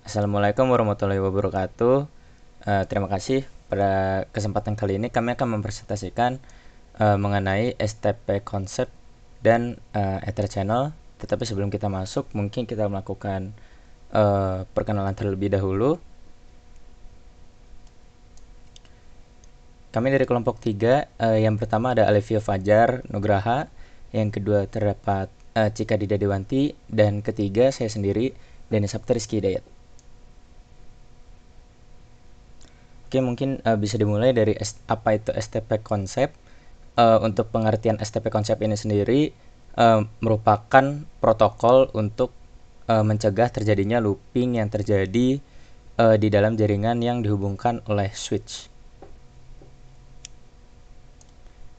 Assalamualaikum warahmatullahi wabarakatuh. Terima kasih. Pada kesempatan kali ini kami akan mempresentasikan mengenai STP konsep dan Ether channel. Tetapi sebelum kita masuk, mungkin kita melakukan perkenalan terlebih dahulu. Kami dari kelompok 3. Yang pertama ada Alevio Fajar Nugraha, yang kedua terdapat Cika Dida Dewanti, dan ketiga saya sendiri, Denny Sapta Rizky Hidayat. Oke, mungkin bisa dimulai dari apa itu STP konsep. Untuk pengertian STP konsep ini sendiri merupakan protokol untuk mencegah terjadinya looping yang terjadi di dalam jaringan yang dihubungkan oleh switch.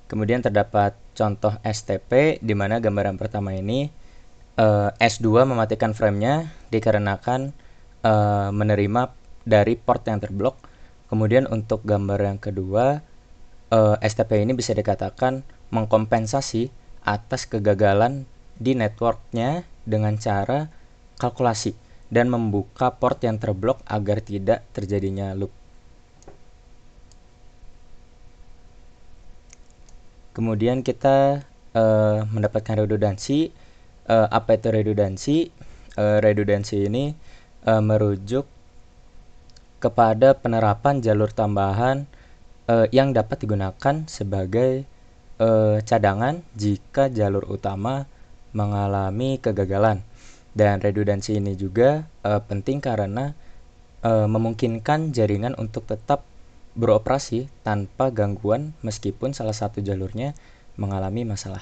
Kemudian terdapat contoh STP di mana gambaran pertama ini S2 mematikan framenya dikarenakan menerima dari port yang terblok. Kemudian untuk gambar yang kedua, STP ini bisa dikatakan mengkompensasi atas kegagalan di networknya dengan cara kalkulasi dan membuka port yang terblok agar tidak terjadinya loop. Kemudian kita mendapatkan redundansi. Apa itu redundansi? Redundansi ini merujuk kepada penerapan jalur tambahan yang dapat digunakan sebagai cadangan jika jalur utama mengalami kegagalan. Dan redundansi ini juga penting karena memungkinkan jaringan untuk tetap beroperasi tanpa gangguan meskipun salah satu jalurnya mengalami masalah.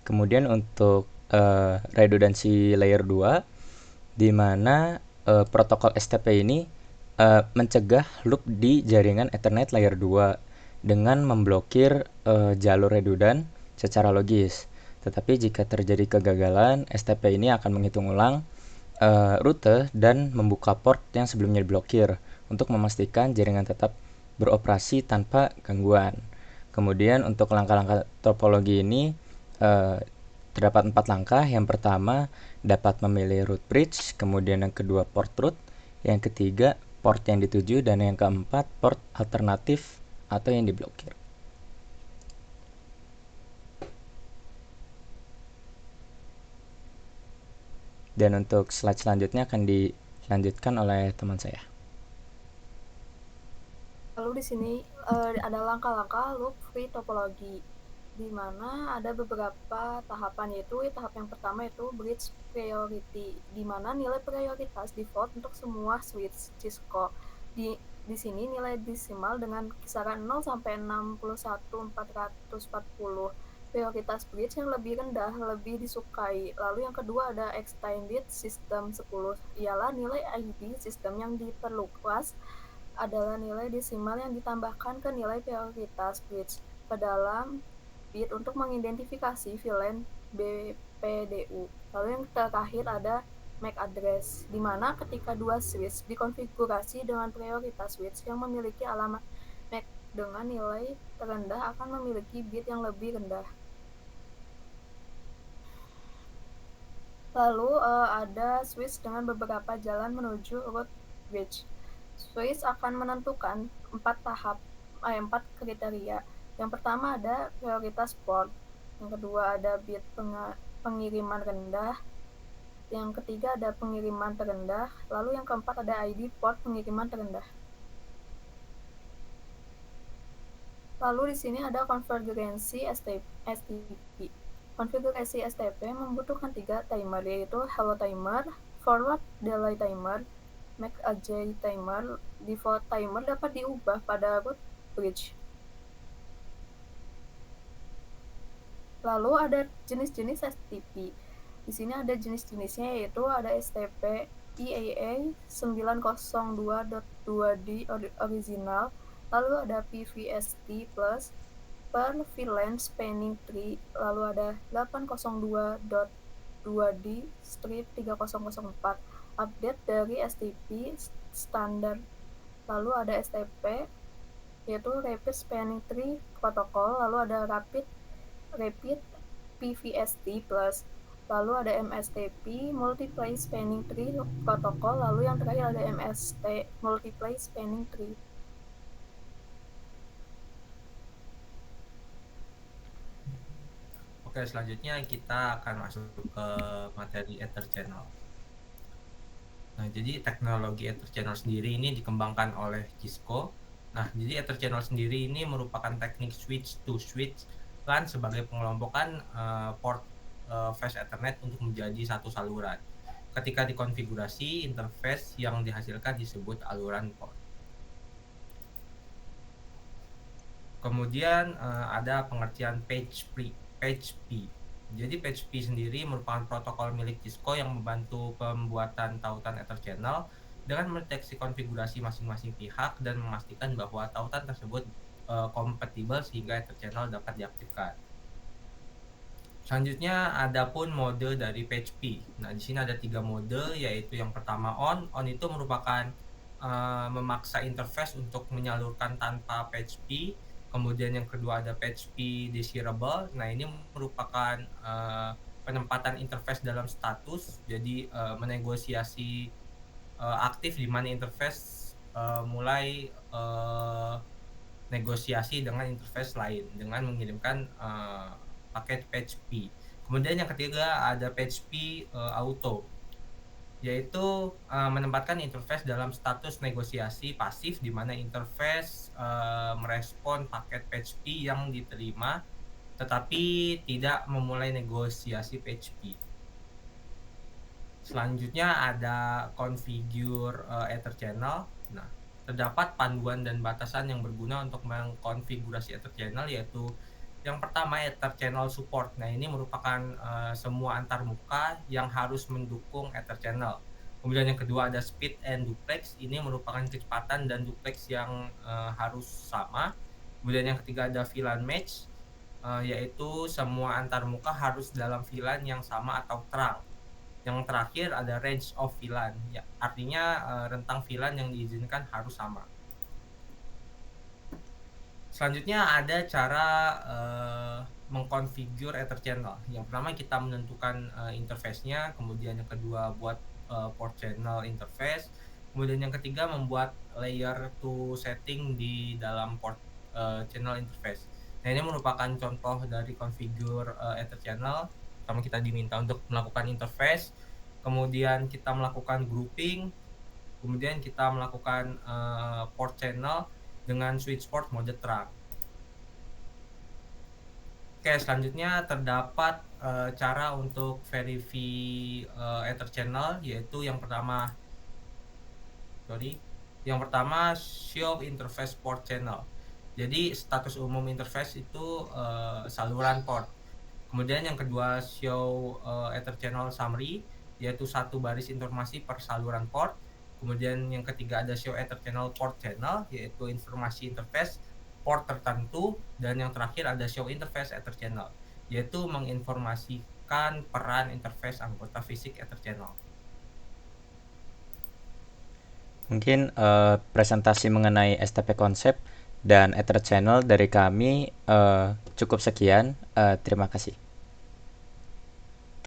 Kemudian untuk redundansi layer 2, di mana protokol STP ini mencegah loop di jaringan Ethernet layer 2 dengan memblokir jalur redundan secara logis. Tetapi jika terjadi kegagalan, STP ini akan menghitung ulang rute dan membuka port yang sebelumnya diblokir untuk memastikan jaringan tetap beroperasi tanpa gangguan. Kemudian untuk langkah-langkah topologi ini terdapat 4 langkah. Yang pertama, dapat memilih route bridge, kemudian yang kedua port route, yang ketiga port yang dituju, dan yang keempat port alternatif atau yang diblokir. Dan untuk slide selanjutnya akan dilanjutkan oleh teman saya. Lalu di sini ada langkah-langkah loop free topologi, di mana ada beberapa tahapan, yaitu tahap yang pertama itu bridge priority, di mana nilai prioritas default untuk semua switch Cisco. Di sini nilai desimal dengan kisaran 0 sampai 61.440. Prioritas bridge yang lebih rendah lebih disukai. Lalu yang kedua ada extended system 10, ialah nilai ID sistem yang diperluas adalah nilai desimal yang ditambahkan ke nilai prioritas bits ke dalam bit untuk mengidentifikasi VLAN BPDU. Lalu yang terakhir ada MAC address, di mana ketika dua switch dikonfigurasi dengan prioritas switch yang memiliki alamat MAC dengan nilai terendah akan memiliki bit yang lebih rendah. Lalu ada switch dengan beberapa jalan menuju root bridge. Switch akan menentukan 4 kriteria. Yang pertama ada prioritas port, yang kedua ada bit pengiriman rendah, yang ketiga ada pengiriman terendah, lalu yang keempat ada ID port pengiriman terendah. Lalu di sini ada konfigurasi STP. Konfigurasi STP membutuhkan 3 timer, yaitu hello timer, forward delay timer, make a J timer. Default timer dapat diubah pada root bridge. Lalu ada jenis-jenis STP. Di sini ada jenis-jenisnya, yaitu ada STP IAA 902.2D original, lalu ada PVST plus per VLAN spanning tree, lalu ada 802.2D strip 3004 update dari STP standar. Lalu ada STP yaitu Rapid Spanning Tree Protocol, lalu ada Rapid PVST plus lalu ada MSTP, Multiply Spanning Tree Protocol, lalu yang terakhir ada MST, Multiply Spanning Tree. Oke, selanjutnya kita akan masuk ke materi Ether Channel. Nah, jadi teknologi Ether Channel sendiri ini dikembangkan oleh Cisco. Nah, jadi Ether Channel sendiri ini merupakan teknik switch to switch LAN sebagai pengelompokan port fast Ethernet untuk menjadi satu saluran. Ketika dikonfigurasi, interface yang dihasilkan disebut aluran port. Kemudian ada pengertian PHP. Jadi PHP sendiri merupakan protokol milik Cisco yang membantu pembuatan tautan Ether Channel dengan mendeteksi konfigurasi masing-masing pihak dan memastikan bahwa tautan tersebut kompatibel sehingga Ether Channel dapat diaktifkan. Selanjutnya ada pun mode dari PHP. Nah, di sini ada 3 mode, yaitu yang pertama on. On itu merupakan memaksa interface untuk menyalurkan tanpa PHP. Kemudian yang kedua ada PHP desirable. Nah, ini merupakan penempatan interface dalam status. Jadi menegosiasi aktif di mana interface mulai negosiasi dengan interface lain dengan mengirimkan paket PHP. Kemudian yang ketiga ada PHP auto, yaitu menempatkan interface dalam status negosiasi pasif di mana interface merespon paket PHP yang diterima tetapi tidak memulai negosiasi PHP. Selanjutnya ada configure Ether Channel. Nah, terdapat panduan dan batasan yang berguna untuk mengkonfigurasi Ether Channel, yaitu yang pertama Ether Channel Support. Nah, ini merupakan semua antarmuka yang harus mendukung Ether Channel. Kemudian yang kedua ada Speed and Duplex. Ini merupakan kecepatan dan duplex yang harus sama. Kemudian yang ketiga ada VLAN Match, yaitu semua antarmuka harus dalam VLAN yang sama atau terang. Yang terakhir ada range of VLAN, ya, artinya rentang VLAN yang diizinkan harus sama. Selanjutnya ada cara mengkonfigur Ether Channel. Yang pertama kita menentukan interface-nya, kemudian yang kedua buat port channel interface, kemudian yang ketiga membuat layer to setting di dalam port channel interface. Nah, ini merupakan contoh dari konfigur Ether Channel. Pertama kita diminta untuk melakukan interface, kemudian kita melakukan grouping, kemudian kita melakukan port channel dengan switch port mode terang. Oke, selanjutnya terdapat cara untuk verify Ether Channel, yaitu yang pertama show interface port channel. Jadi status umum interface itu saluran port. Kemudian yang kedua show Ether Channel summary, yaitu satu baris informasi per saluran port. Kemudian yang ketiga ada show Ether Channel port channel, yaitu informasi interface port tertentu. Dan yang terakhir ada show interface Ether Channel, yaitu menginformasikan peran interface anggota fisik Ether Channel. Mungkin presentasi mengenai STP konsep dan Ether Channel dari kami cukup sekian. Terima kasih.